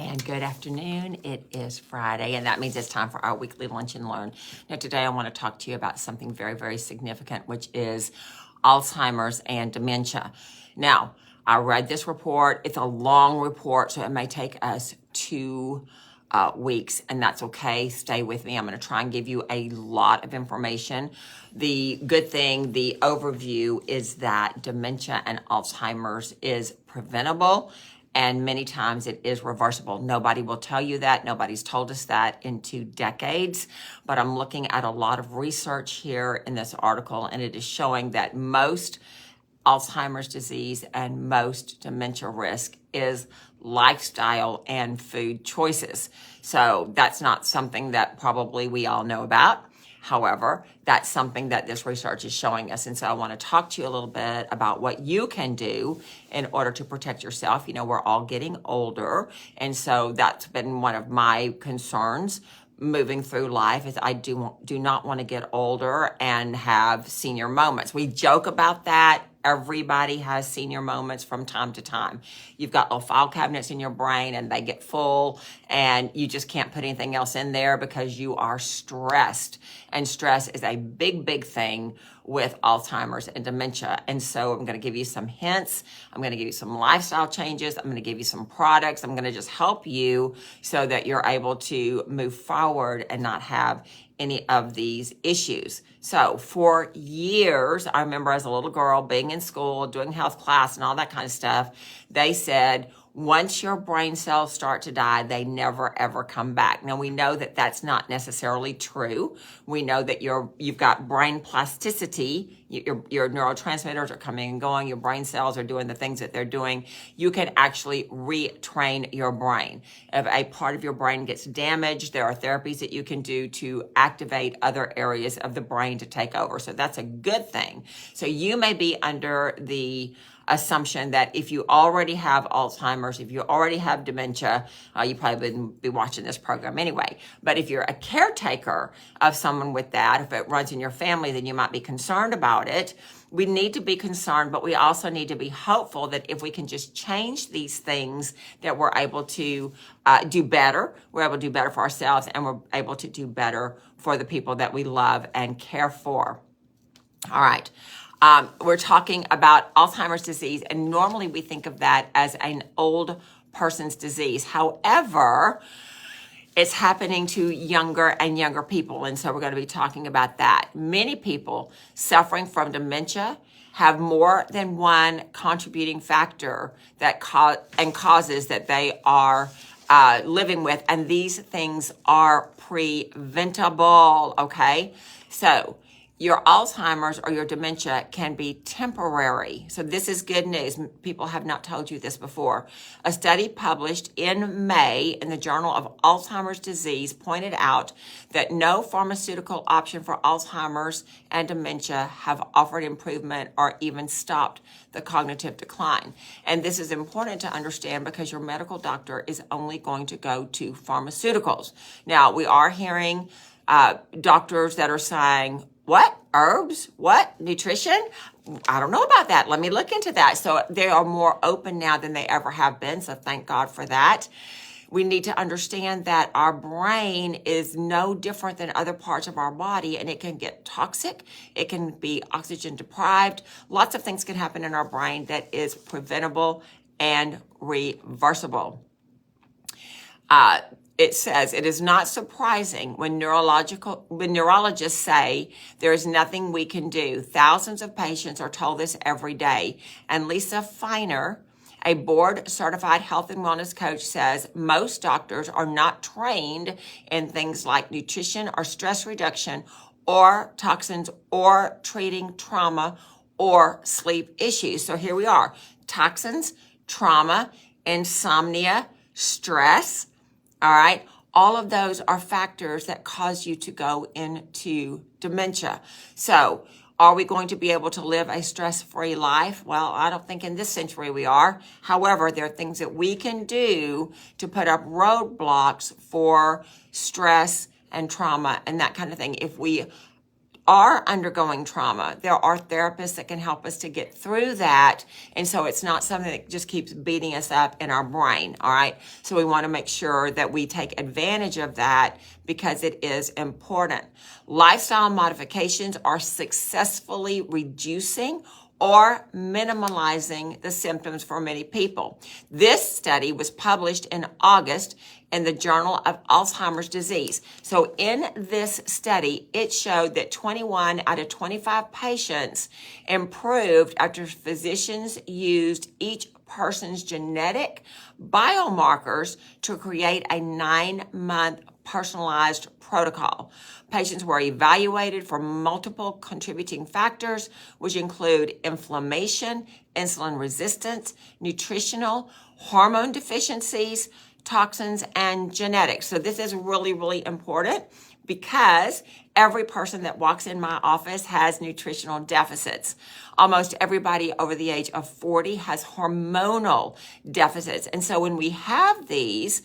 And good afternoon. It is Friday, and that means it's time for our weekly Lunch and Learn. Now, today I want to talk to you about something very, very significant, which is Alzheimer's and dementia. Now, I read this report. It's a long report, so it may take us 2 weeks, and that's okay. Stay with me. I'm going to try and give you a lot of information. The good thing, the overview is that dementia and Alzheimer's is preventable, and many times it is reversible. Nobody will tell you that. Nobody's told us that in 2 decades. But I'm looking at a lot of research here in this article, and it is showing that most Alzheimer's disease and most dementia risk is lifestyle and food choices. So that's not something that probably we all know about. However, that's something that this research is showing us. And so I want to talk to you a little bit about what you can do in order to protect yourself. You know, we're all getting older. And so that's been one of my concerns moving through life is I do not want to get older and have senior moments. We joke about that. Everybody has senior moments from time to time. You've got little file cabinets in your brain and they get full and you just can't put anything else in there because you are stressed. And stress is a big, big thing with Alzheimer's and dementia. And so I'm going to give you some hints. I'm going to give you some lifestyle changes. I'm going to give you some products. I'm going to just help you so that you're able to move forward and not have any of these issues. So for years, I remember as a little girl being in school, doing health class and all that kind of stuff, they said, once your brain cells start to die, they never, ever come back. Now, we know that that's not necessarily true. We know that you've got brain plasticity. Your neurotransmitters are coming and going. Your brain cells are doing the things that they're doing. You can actually retrain your brain. If a part of your brain gets damaged, there are therapies that you can do to activate other areas of the brain to take over. So that's a good thing. So you may be under the assumption that if you already have Alzheimer's, if you already have dementia, you probably wouldn't be watching this program anyway. But if you're a caretaker of someone with that, if it runs in your family, then you might be concerned about it. We need to be concerned, but we also need to be hopeful that if we can just change these things, that we're able to do better. We're able to do better for ourselves, and we're able to do better for the people that we love and care for. All right. We're talking about Alzheimer's disease, and normally we think of that as an old person's disease. However, it's happening to younger and younger people, and so we're going to be talking about that. Many people suffering from dementia have more than one contributing factor that causes that they are living with, and these things are preventable, okay? So your Alzheimer's or your dementia can be temporary. So this is good news. People have not told you this before. A study published in May in the Journal of Alzheimer's Disease pointed out that no pharmaceutical option for Alzheimer's and dementia have offered improvement or even stopped the cognitive decline. And this is important to understand because your medical doctor is only going to go to pharmaceuticals. Now, we are hearing doctors that are saying, what? Herbs? What? Nutrition? I don't know about that. Let me look into that. So they are more open now than they ever have been. So thank God for that. We need to understand that our brain is no different than other parts of our body, and it can get toxic. It can be oxygen deprived. Lots of things can happen in our brain that is preventable and reversible. It says it is not surprising when neurologists say there is nothing we can do. Thousands of patients are told this every day. And Lisa Feiner, a board-certified health and wellness coach, says most doctors are not trained in things like nutrition or stress reduction or toxins or treating trauma or sleep issues. So here we are, toxins, trauma, insomnia, stress. All right. All of those are factors that cause you to go into dementia. So are we going to be able to live a stress-free life? Well, I don't think in this century we are. However, there are things that we can do to put up roadblocks for stress and trauma and that kind of thing. If we are undergoing trauma, there are therapists that can help us to get through that. And so it's not something that just keeps beating us up in our brain, all right? So we want to make sure that we take advantage of that because it is important. Lifestyle modifications are successfully reducing or minimalizing the symptoms for many people. This study was published in August in the Journal of Alzheimer's Disease. So in this study, it showed that 21 out of 25 patients improved after physicians used each person's genetic biomarkers to create a 9-month personalized protocol. Patients were evaluated for multiple contributing factors, which include inflammation, insulin resistance, nutritional, hormone deficiencies, toxins, and genetics. So this is really, really important because every person that walks in my office has nutritional deficits. Almost everybody over the age of 40 has hormonal deficits. And so when we have these,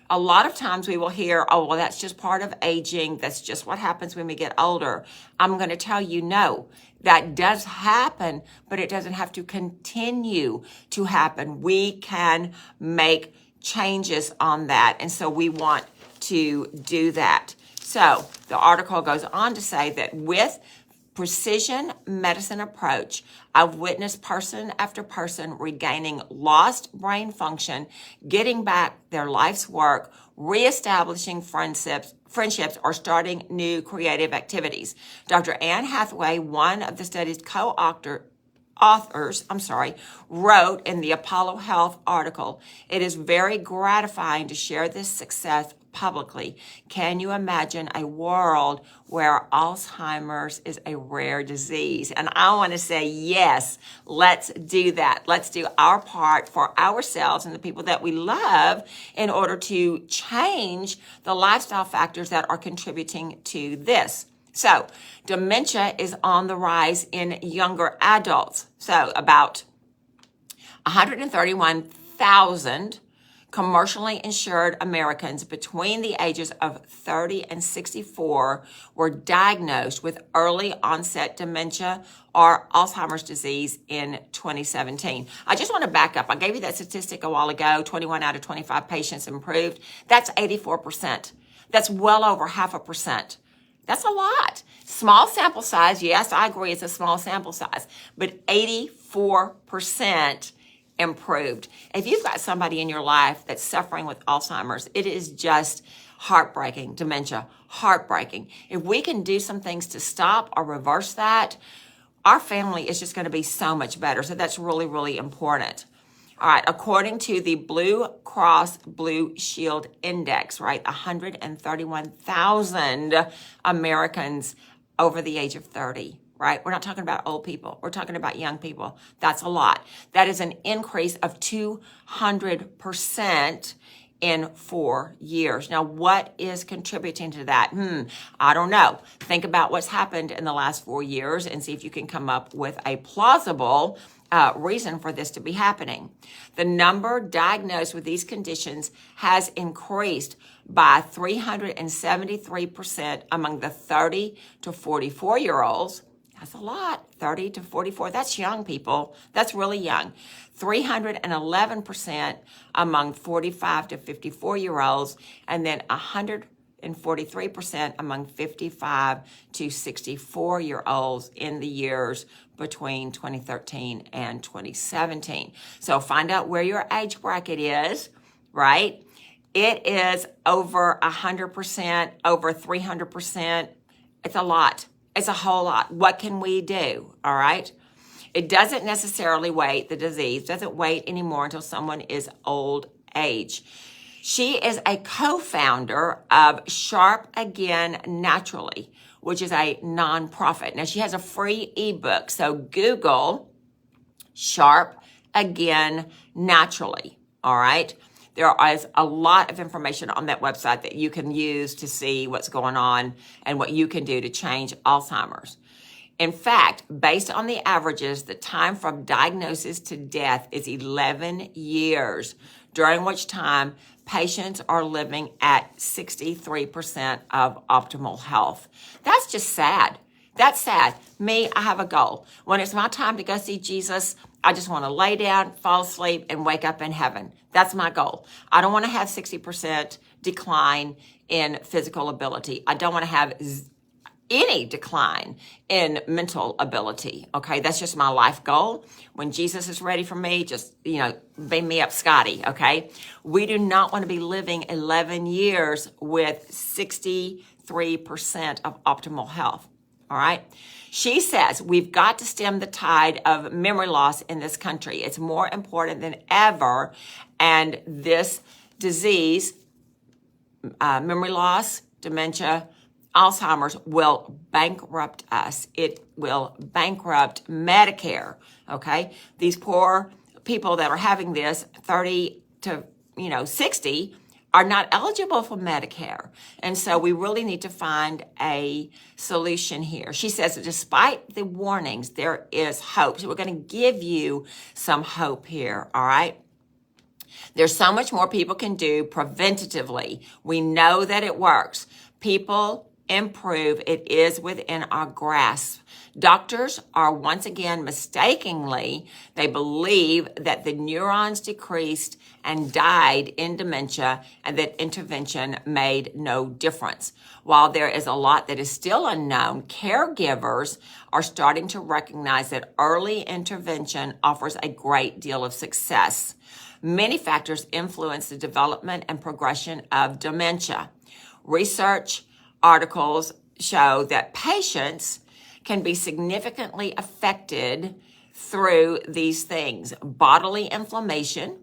a lot of times we will hear, oh, well, that's just part of aging. That's just what happens when we get older. I'm going to tell you, no, that does happen, but it doesn't have to continue to happen. We can make changes on that. And so we want to do that. So the article goes on to say that with precision medicine approach, I've witnessed person after person regaining lost brain function, getting back their life's work, reestablishing friendships, or starting new creative activities. Dr. Anne Hathaway, one of the study's co-authors, wrote in the Apollo Health article, "It is very gratifying to share this success publicly. Can you imagine a world where Alzheimer's is a rare disease?" And I want to say, yes, let's do that. Let's do our part for ourselves and the people that we love in order to change the lifestyle factors that are contributing to this. So dementia is on the rise in younger adults. So about 131,000 commercially insured Americans between the ages of 30 and 64 were diagnosed with early onset dementia or Alzheimer's disease in 2017. I just want to back up. I gave you that statistic a while ago, 21 out of 25 patients improved. That's 84%. That's well over 0.5%. That's a lot. Small sample size. Yes, I agree. It's a small sample size, but 84% improved. If you've got somebody in your life that's suffering with Alzheimer's, it is just heartbreaking. Dementia, heartbreaking. If we can do some things to stop or reverse that, our family is just going to be so much better. So that's really, really important. All right, according to the Blue Cross Blue Shield Index, right, 131,000 Americans over the age of 30, right? We're not talking about old people. We're talking about young people. That's a lot. That is an increase of 200% in 4 years. Now, what is contributing to that? I don't know. Think about what's happened in the last 4 years and see if you can come up with a plausible reason for this to be happening. The number diagnosed with these conditions has increased by 373% among the 30 to 44-year-olds. That's a lot, 30 to 44. That's young people. That's really young. 311% among 45 to 54-year-olds, and then 143% among 55 to 64-year-olds in the years between 2013 and 2017. So find out where your age bracket is, right? It is over 100%, over 300%. It's a lot. It's a whole lot. What can we do? All right. It doesn't necessarily wait. The disease doesn't wait anymore until someone is old age. She is a co-founder of Sharp Again Naturally, which is a nonprofit. Now, she has a free ebook. So Google Sharp Again Naturally. All right. There is a lot of information on that website that you can use to see what's going on and what you can do to change Alzheimer's. In fact, based on the averages, the time from diagnosis to death is 11 years, during which time patients are living at 63% of optimal health. That's just sad. That's sad. Me, I have a goal. When it's my time to go see Jesus, I just want to lay down, fall asleep, and wake up in heaven. That's my goal. I don't want to have 60% decline in physical ability. I don't want to have any decline in mental ability. Okay, that's just my life goal. When Jesus is ready for me, just, beam me up, Scotty. Okay, we do not want to be living 11 years with 63% of optimal health. All right. She says we've got to stem the tide of memory loss in this country. It's more important than ever. And this disease, memory loss, dementia, Alzheimer's, will bankrupt us. It will bankrupt Medicare. Okay. These poor people that are having this 30 to 60 are not eligible for Medicare. And so we really need to find a solution here. She says that despite the warnings, there is hope. So we're going to give you some hope here, all right? There's so much more people can do preventatively. We know that it works. People improve. It is within our grasp. Doctors are once again mistakenly, they believe that the neurons decreased and died in dementia and that intervention made no difference. While there is a lot that is still unknown, caregivers are starting to recognize that early intervention offers a great deal of success. Many factors influence the development and progression of dementia. Research articles show that patients can be significantly affected through these things. Bodily inflammation,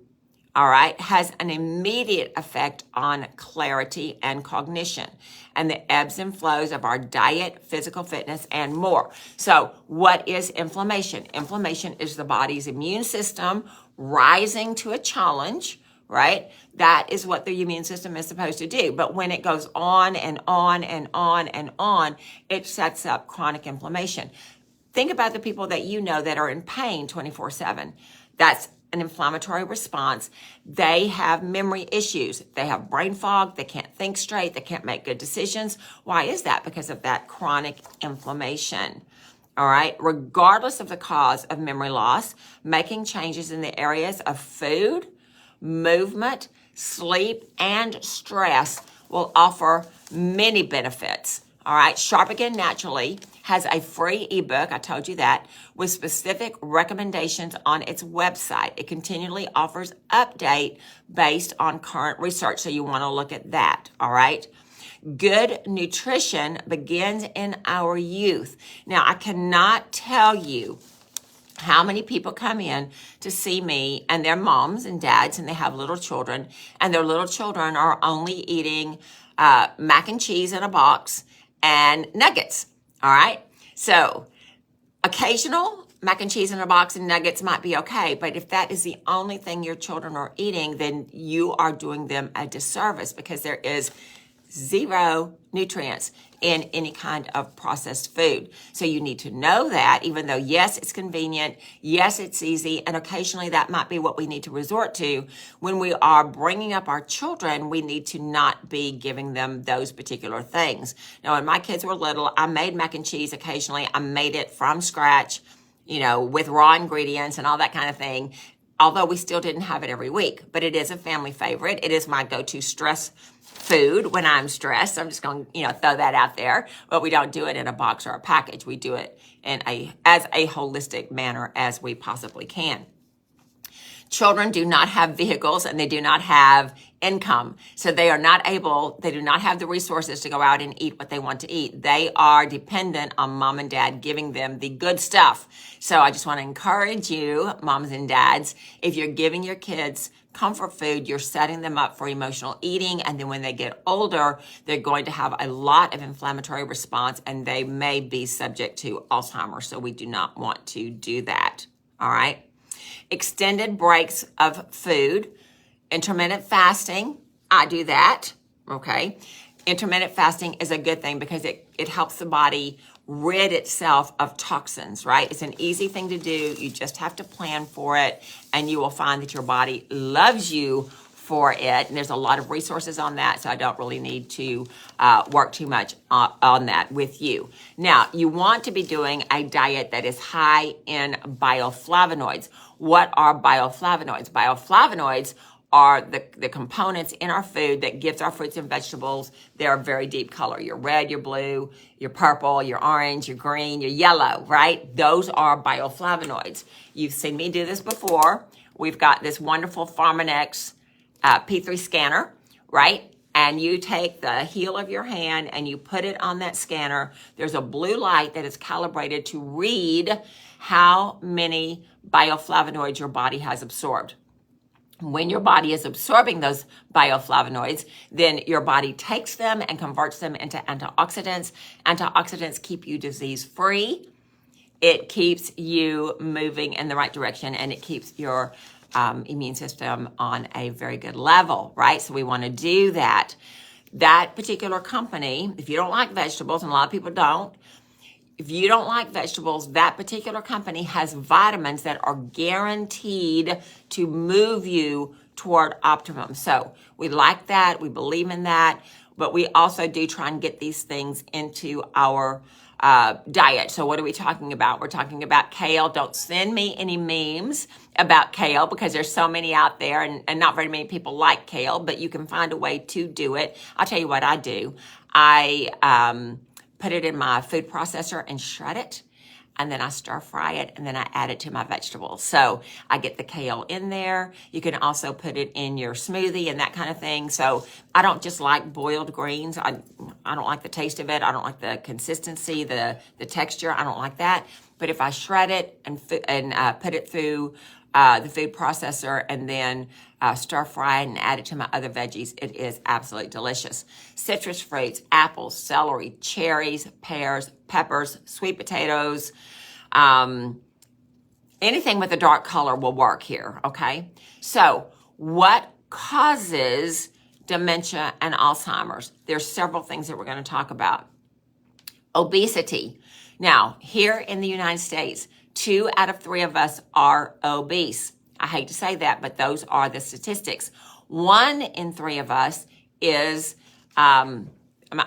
all right, has an immediate effect on clarity and cognition and the ebbs and flows of our diet, physical fitness, and more. So what is inflammation? Inflammation is the body's immune system rising to a challenge, right? That is what the immune system is supposed to do. But when it goes on and on and on and on, it sets up chronic inflammation. Think about the people that you know that are in pain 24/7. That's an inflammatory response. They have memory issues. They have brain fog. They can't think straight. They can't make good decisions. Why is that? Because of that chronic inflammation. All right. Regardless of the cause of memory loss, making changes in the areas of food, movement, sleep, and stress will offer many benefits. All right. Sharp Again Naturally has a free ebook, I told you that, with specific recommendations on its website. It continually offers update based on current research, so you want to look at that. All right. Good nutrition begins in our youth. Now, I cannot tell you how many people come in to see me and their moms and dads, and they have little children, and their little children are only eating mac and cheese in a box and nuggets. All right. So occasional mac and cheese in a box and nuggets might be okay. But if that is the only thing your children are eating, then you are doing them a disservice, because there is zero nutrients in any kind of processed food. So you need to know that, even though, yes, it's convenient, yes, it's easy, and occasionally that might be what we need to resort to. When we are bringing up our children, we need to not be giving them those particular things. Now, when my kids were little, I made mac and cheese occasionally. I made it from scratch, with raw ingredients and all that kind of thing, although we still didn't have it every week. But it is a family favorite. It is my go-to stress food when I'm stressed. I'm just going to, throw that out there. But we don't do it in a box or a package. We do it in as a holistic manner as we possibly can. Children do not have vehicles and they do not have income. So they do not have the resources to go out and eat what they want to eat. They are dependent on mom and dad giving them the good stuff. So I just want to encourage you, moms and dads, if you're giving your kids comfort food, you're setting them up for emotional eating. And then when they get older, they're going to have a lot of inflammatory response and they may be subject to Alzheimer's. So we do not want to do that. All right. Extended breaks of food, intermittent fasting. I do that. Okay. Intermittent fasting is a good thing because it helps the body rid itself of toxins, right? It's an easy thing to do. You just have to plan for it, and you will find that your body loves you for it. And there's a lot of resources on that, so I don't really need to work too much on that with you. Now, you want to be doing a diet that is high in bioflavonoids. What are bioflavonoids? Bioflavonoids are the components in our food that gives our fruits and vegetables their very deep color. Your red, your blue, your purple, your orange, your green, your yellow, right? Those are bioflavonoids. You've seen me do this before. We've got this wonderful Pharmanex P3 scanner, right? And you take the heel of your hand and you put it on that scanner. There's a blue light that is calibrated to read how many bioflavonoids your body has absorbed. When your body is absorbing those bioflavonoids, then your body takes them and converts them into antioxidants. Antioxidants keep you disease-free. It keeps you moving in the right direction, and it keeps your immune system on a very good level, right? So we want to do that. That particular company, if you don't like vegetables, and a lot of people don't, if you don't like vegetables, that particular company has vitamins that are guaranteed to move you toward optimum. So we like that. We believe in that. But we also do try and get these things into our diet. So what are we talking about? We're talking about kale. Don't send me any memes about kale because there's so many out there and not very many people like kale, but you can find a way to do it. I'll tell you what I do. I put it in my food processor and shred it, and then I stir fry it, and then I add it to my vegetables. So I get the kale in there. You can also put it in your smoothie and that kind of thing. So I don't just like boiled greens. I don't like the taste of it. I don't like the consistency, the texture. I don't like that. But if I shred it and put it through the food processor and then stir fry it and add it to my other veggies, it is absolutely delicious. Citrus fruits, apples, celery, cherries, pears, peppers, sweet potatoes, anything with a dark color will work here, okay? So what causes dementia and Alzheimer's? There's several things that we're going to talk about. Obesity. Now, here in the United States, 2 out of 3 of us are obese. I hate to say that, but those are the statistics. 1 in 3 of us is, I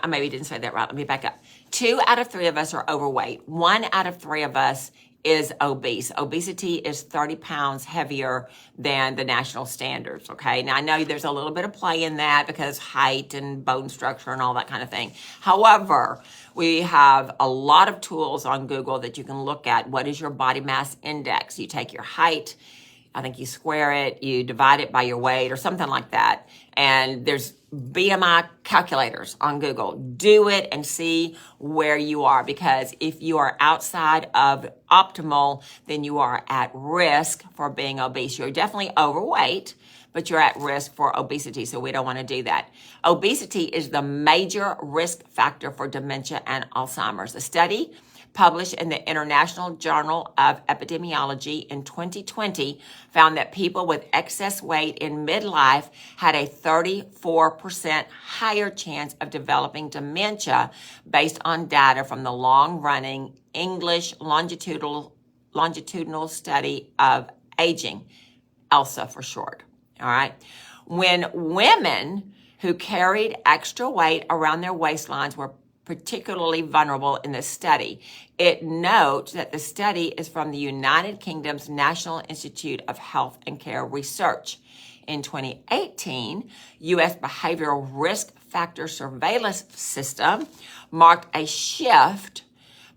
maybe didn't say that right. Let me back up. 2 out of 3 of us are overweight. 1 out of 3 of us is obese. Obesity is 30 pounds heavier than the national standards, okay? Now, I know there's a little bit of play in that because height and bone structure and all that kind of thing. However, we have a lot of tools on Google that you can look at. What is your body mass index? You take your height, I think you square it, you divide it by your weight or something like that. And there's BMI calculators on Google. Do it and see where you are, because if you are outside of optimal, then you are at risk for being obese. You're definitely overweight, but you're at risk for obesity, so we don't want to do that. Obesity is the major risk factor for dementia and Alzheimer's. A study published in the International Journal of Epidemiology in 2020 found that people with excess weight in midlife had a 34% higher chance of developing dementia based on data from the long-running English longitudinal study of aging, ELSA for short. All right. When women who carried extra weight around their waistlines were particularly vulnerable in this study. It notes that the study is from the United Kingdom's National Institute of Health and Care Research. In 2018, U.S. Behavioral Risk Factor Surveillance System marked a shift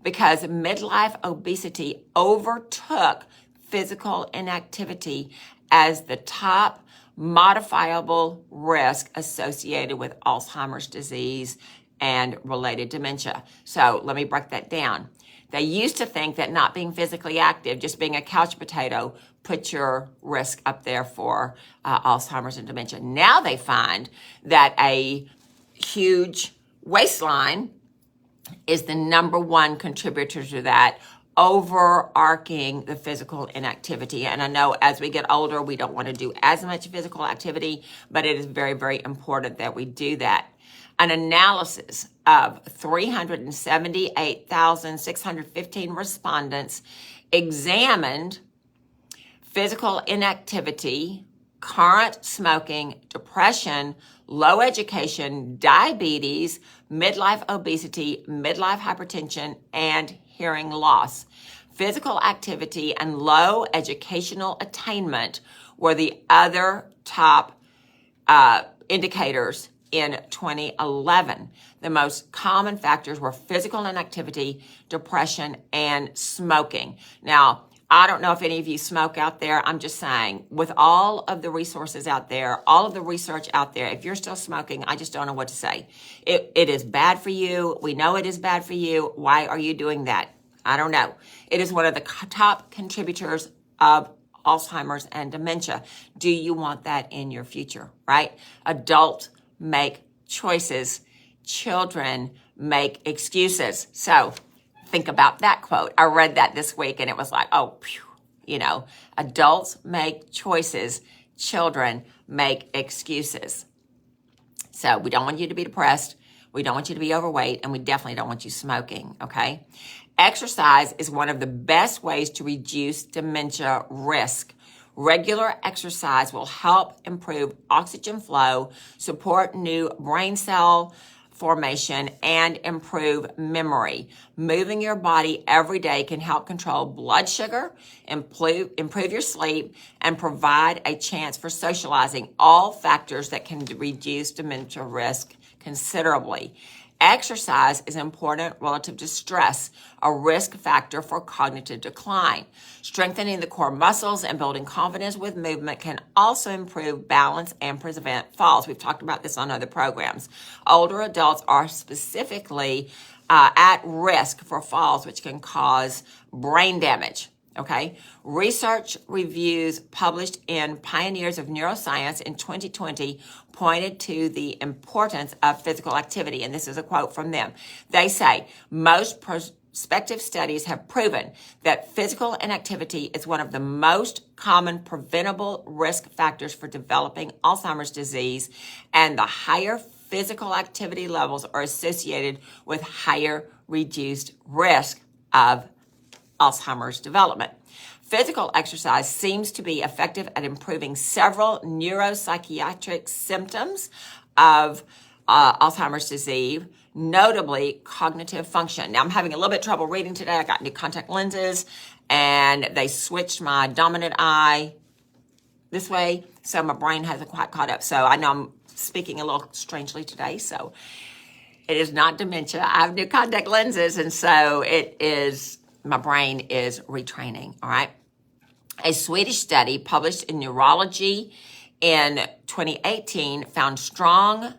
because midlife obesity overtook physical inactivity as the top modifiable risk associated with Alzheimer's disease and related dementia. So let me break that down. They used to think that not being physically active, just being a couch potato, put your risk up there for Alzheimer's and dementia. Now they find that a huge waistline is the number one contributor to that, overarching the physical inactivity. And I know as we get older, we don't want to do as much physical activity, but it is very, very important that we do that. An analysis of 378,615 respondents examined physical inactivity current smoking, depression, low education, diabetes, midlife obesity, midlife hypertension, and hearing loss. Physical activity and low educational attainment were the other top indicators in 2011. The most common factors were physical inactivity, depression, and smoking. Now, I don't know if any of you smoke out there. I'm just saying, with all of the resources out there, all of the research out there, if you're still smoking, I just don't know what to say. It is bad for you. We know it is bad for you. Why are you doing that? I don't know. It is one of the top contributors of Alzheimer's and dementia. Do you want that in your future, right? Adults make choices. Children make excuses. So think about that quote. I read that this week and it was like, oh, phew, adults make choices. Children make excuses. So we don't want you to be depressed. We don't want you to be overweight, and we definitely don't want you smoking, okay? Exercise is one of the best ways to reduce dementia risk. Regular exercise will help improve oxygen flow, support new brain cell formation, and improve memory. Moving your body every day can help control blood sugar, improve your sleep, and provide a chance for socializing, all factors that can reduce dementia risk considerably. Exercise is important relative to stress, a risk factor for cognitive decline. Strengthening the core muscles and building confidence with movement can also improve balance and prevent falls. We've talked about this on other programs. Older adults are specifically at risk for falls, which can cause brain damage. Okay. Research reviews published in Pioneers of Neuroscience in 2020 pointed to the importance of physical activity. And this is a quote from them. They say, most prospective studies have proven that physical inactivity is one of the most common preventable risk factors for developing Alzheimer's disease, and the higher physical activity levels are associated with higher reduced risk of Alzheimer's development. Physical exercise seems to be effective at improving several neuropsychiatric symptoms of Alzheimer's disease, notably cognitive function. Now, I'm having a little bit of trouble reading today. I got new contact lenses, and they switched my dominant eye this way, so my brain hasn't quite caught up. So I know I'm speaking a little strangely today, so it is not dementia. I have new contact lenses, and so it is... my brain is retraining, all right? A Swedish study published in Neurology in 2018 found strong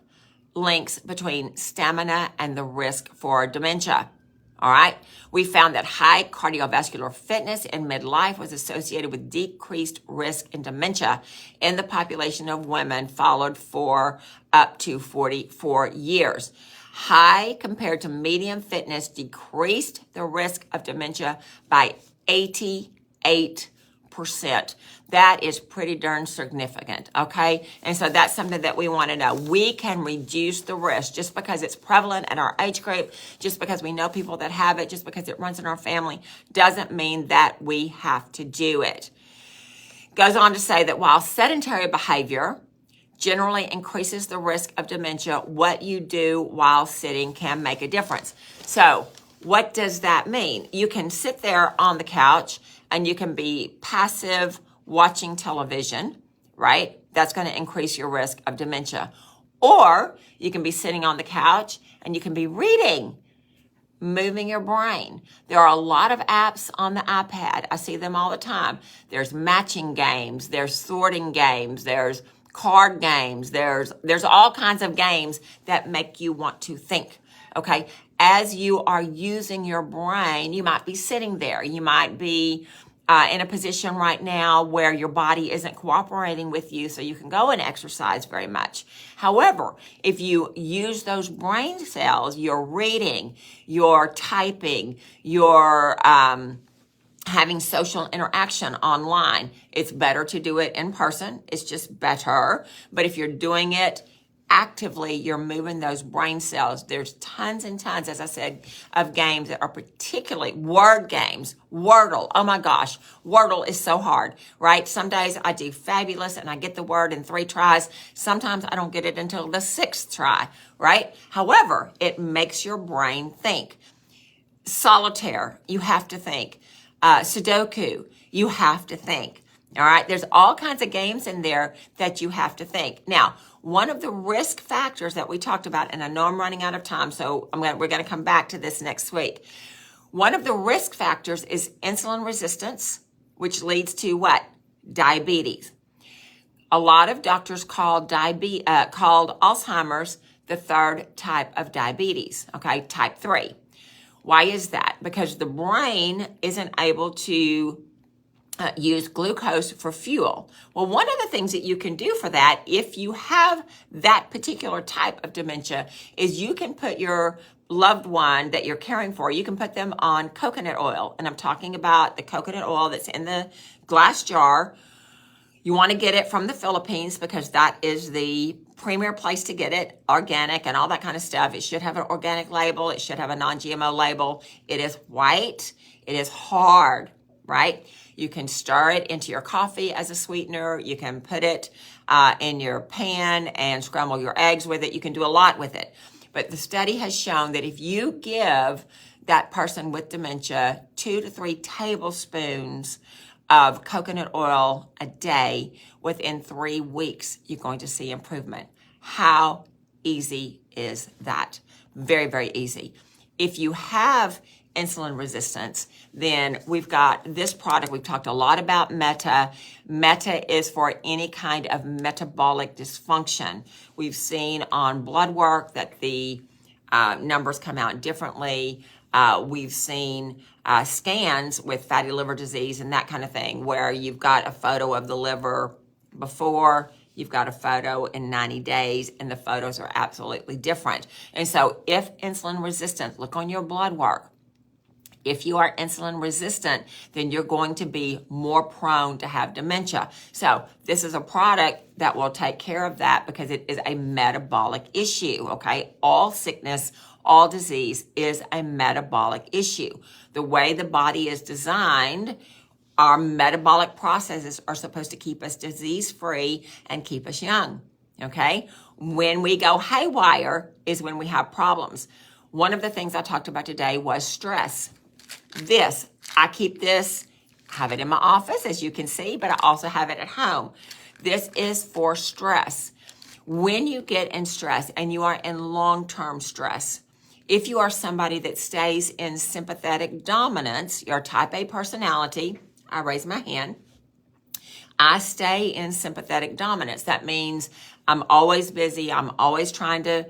links between stamina and the risk for dementia, all right? We found that high cardiovascular fitness in midlife was associated with decreased risk in dementia in the population of women followed for up to 44 years. High compared to medium fitness decreased the risk of dementia by 88%. That is pretty darn significant, okay? And so that's something that we want to know. We can reduce the risk just because it's prevalent in our age group, just because we know people that have it, just because it runs in our family, doesn't mean that we have to do it. Goes on to say that while sedentary behavior generally increases the risk of dementia, what you do while sitting can make a difference. So what does that mean? You can sit there on the couch and you can be passive watching television, right? That's going to increase your risk of dementia. Or you can be sitting on the couch and you can be reading, moving your brain. There are a lot of apps on the iPad. I see them all the time. There's matching games, there's sorting games, there's card games, there's all kinds of games that make you want to think, okay? As you are using your brain, you might be sitting there. You might be in a position right now where your body isn't cooperating with you, so you can go and exercise very much. However, if you use those brain cells, you're reading, you're typing, you're having social interaction online, it's better to do it in person. It's just better. But if you're doing it actively you're moving those brain cells. There's tons and tons, as I said, of games that are particularly word games. Wordle, oh my gosh, Wordle is so hard, right? Some days I do fabulous and I get the word in 3 tries. Sometimes I don't get it until the 6th try, right? However, it makes your brain think. Solitaire, you have to think. Sudoku, you have to think. All right, there's all kinds of games in there that you have to think. Now, one of the risk factors that we talked about, and I know I'm running out of time, so we're going to come back to this next week. One of the risk factors is insulin resistance, which leads to what? Diabetes. A lot of doctors called Alzheimer's the 3rd type of diabetes, okay, type 3. Why is that? Because the brain isn't able to use glucose for fuel. Well, one of the things that you can do for that, if you have that particular type of dementia, is you can put your loved one that you're caring for, you can put them on coconut oil. And I'm talking about the coconut oil that's in the glass jar. You want to get it from the Philippines because that is the premier place to get it, organic and all that kind of stuff. It should have an organic label. It should have a non-GMO label. It is white. It is hard, right? You can stir it into your coffee as a sweetener. You can put it in your pan and scramble your eggs with it. You can do a lot with it. But the study has shown that if you give that person with dementia 2 to 3 tablespoons of coconut oil a day, within 3 weeks, you're going to see improvement. How easy is that? Very, very easy. If you have insulin resistance, then we've got this product. We've talked a lot about Meta. Meta is for any kind of metabolic dysfunction. We've seen on blood work that the numbers come out differently. We've seen scans with fatty liver disease and that kind of thing, where you've got a photo of the liver before, you've got a photo in 90 days, and the photos are absolutely different. And so if insulin resistant, look on your blood work. If you are insulin resistant, then you're going to be more prone to have dementia. So this is a product that will take care of that because it is a metabolic issue, okay? All sickness, all disease is a metabolic issue. The way the body is designed, our metabolic processes are supposed to keep us disease-free and keep us young, okay? When we go haywire is when we have problems. One of the things I talked about today was stress. I keep this, have it in my office, as you can see, but I also have it at home. This is for stress. When you get in stress and you are in long-term stress, if you are somebody that stays in sympathetic dominance, your type A personality, I raise my hand, I stay in sympathetic dominance. That means I'm always busy. I'm always trying to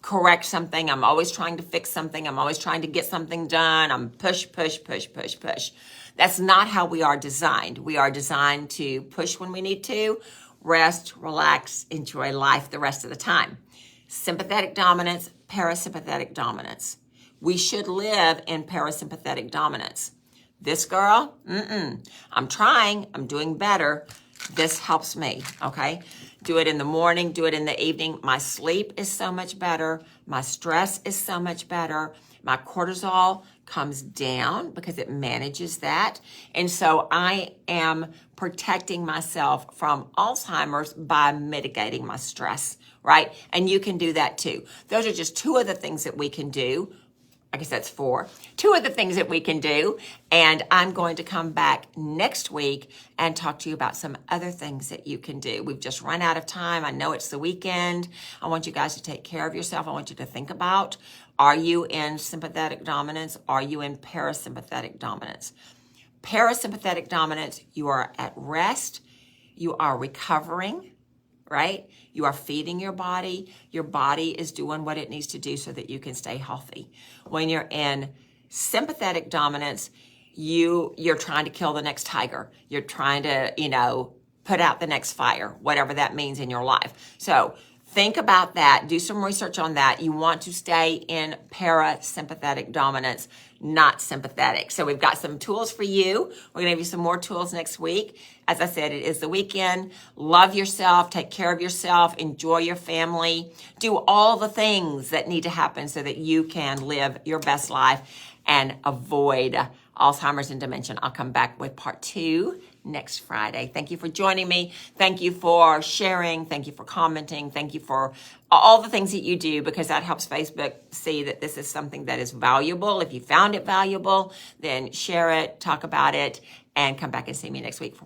correct something. I'm always trying to fix something. I'm always trying to get something done. I'm push, push, push, push, push. That's not how we are designed. We are designed to push when we need to, rest, relax, enjoy life the rest of the time. Sympathetic dominance, parasympathetic dominance. We should live in parasympathetic dominance. This girl, I'm trying, I'm doing better. This helps me, okay? Do it in the morning, do it in the evening. My sleep is so much better. My stress is so much better. My cortisol comes down because it manages that. And so I am protecting myself from Alzheimer's by mitigating my stress, right? And you can do that too. Those are just 2 of the things that we can do. I guess that's 4. 2 of the things that we can do. And I'm going to come back next week and talk to you about some other things that you can do. We've just run out of time. I know it's the weekend. I want you guys to take care of yourself. I want you to think about, are you in sympathetic dominance? Are you in parasympathetic dominance? Parasympathetic dominance, you are at rest. You are recovering, right? You are feeding your body. Your body is doing what it needs to do so that you can stay healthy. When you're in sympathetic dominance, you're trying to kill the next tiger. You're trying to, put out the next fire, whatever that means in your life. So think about that. Do some research on that. You want to stay in parasympathetic dominance, not sympathetic. So we've got some tools for you. We're going to give you some more tools next week. As I said, it is the weekend. Love yourself, take care of yourself, enjoy your family, do all the things that need to happen so that you can live your best life and avoid Alzheimer's and dementia. I'll come back with part 2 next Friday. Thank you for joining me. Thank you for sharing. Thank you for commenting. Thank you for all the things that you do, because that helps Facebook see that this is something that is valuable. If you found it valuable, then share it, talk about it, and come back and see me next week